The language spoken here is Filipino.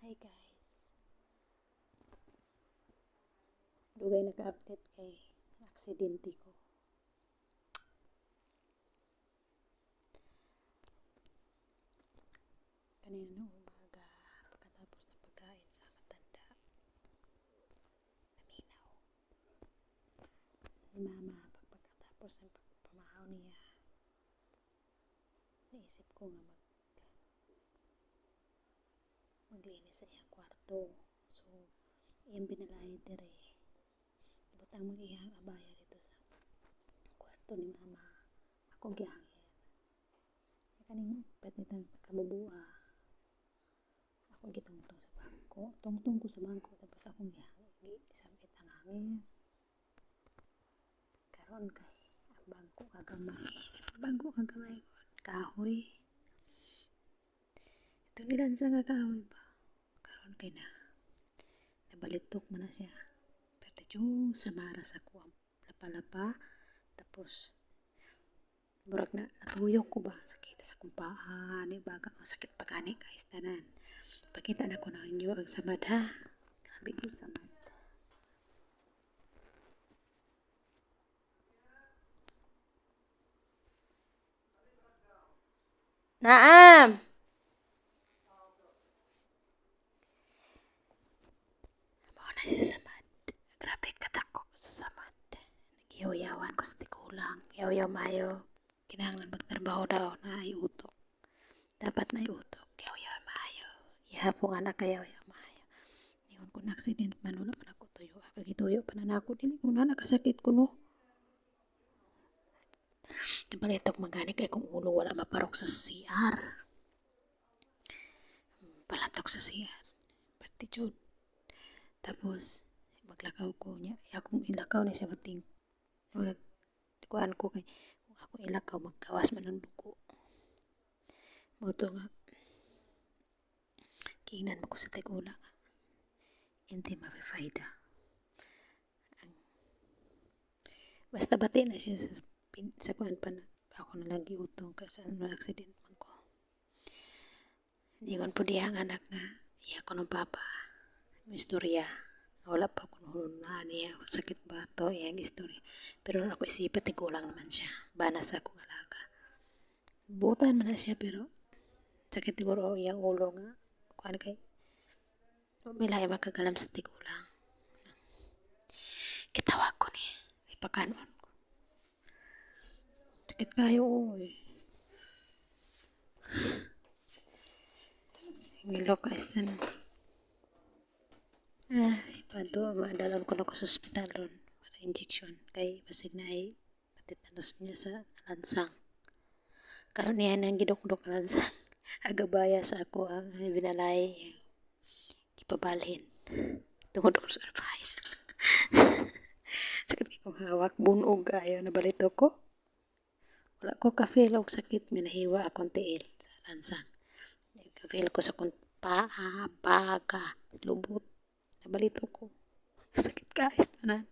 Hi guys. Dugay naka-update kay aksidente ko. Kanina ng umaga, pagkatapos na pagkain sa matanda. Naminaw. Si mama, pagkatapos ng pagpamahaw niya, naisip ko nga maglinis sa iyang kwarto. So, iyang binalay dire. Butang mag-iyang abaya dito sa kwarto ni mama. Akong gihangin. Kaning patitang kabubuha. Akong gitungtong sa bangko. Tungtong ko sa bangko. Tapos akong gihangin. Isabit ang hangin. Karon kay ang bangko kagamay. Bangko kagamay ko. Kahoy. Ito nilansa nga kahoy ba? Karon kay nabalitok mo na siya. Pero samara sa ko ang lapa-lapa. Tapos murag na natuyok ko ba? Sakit sa kumpaan. Baga sakit pagani guys. Tanan. Pakita na ko na inyo ang samad ha. Grabe ko samad. Naam! Mao na siya samad. Grabe katako sa samad. Nag-iyaw-yawan ko sa tikulang. Yaw-yaw mayo. Kinahanglan magtrabaho daw na ay utok. Dapat na ay utok. Yaw-yaw mayo. Ihapong anak kayaw yaw mayo. Niyon ko na accident man wala man ako tuyo. Kagituyo pa na ako. Dili ko na nakasakit ko no. Nabalitok magani kay kung ulo wala maparok sa CR. Palatok sa CR. Partitude. Tapos maglakaw ko niya. Akong ilakaw na siya mating. Kuhaan ko kay kung ako ilakaw magkawas man ng dugo. Moto nga. Kingnan mo ko sa tigulang. Hindi mapifayda. Basta bati na siya sa kuhaan pa na. Ako na lang giutong kasi ano accident man ko. Ningon po diya ang anak nga. Iya ko ng papa. Istorya. Wala pa ko na niya. Sakit ba ito? Iyang istorya. Pero ako isipat tigulang naman siya. Bana sa akong alaga. Butan man na siya pero sakit siguro iyang ulo nga. Kuhaan kay milay makagalam sa tigulang. Kitawag ko ni. Ipakanon ko. Sakit kayo oy. Ngilok ka istan. Ipanto, madalam ko na ko sa ospital ron para injection. Kay basig na ay matitanos niya sa lansang. Karon niya nang gidok-dok lansang. Agabaya sa ako ang binalay. Ipabalhin. Tungod ko sa arbaya. Sakit kong hawak. Bunog ayaw na balito ko. Wala ko ka-feel og sakit. Minahiwa akong tiil sa lansang. Ka-feel ko sa kong paa, baga, lubot. Nabalito ko. Sakit ka, istanan.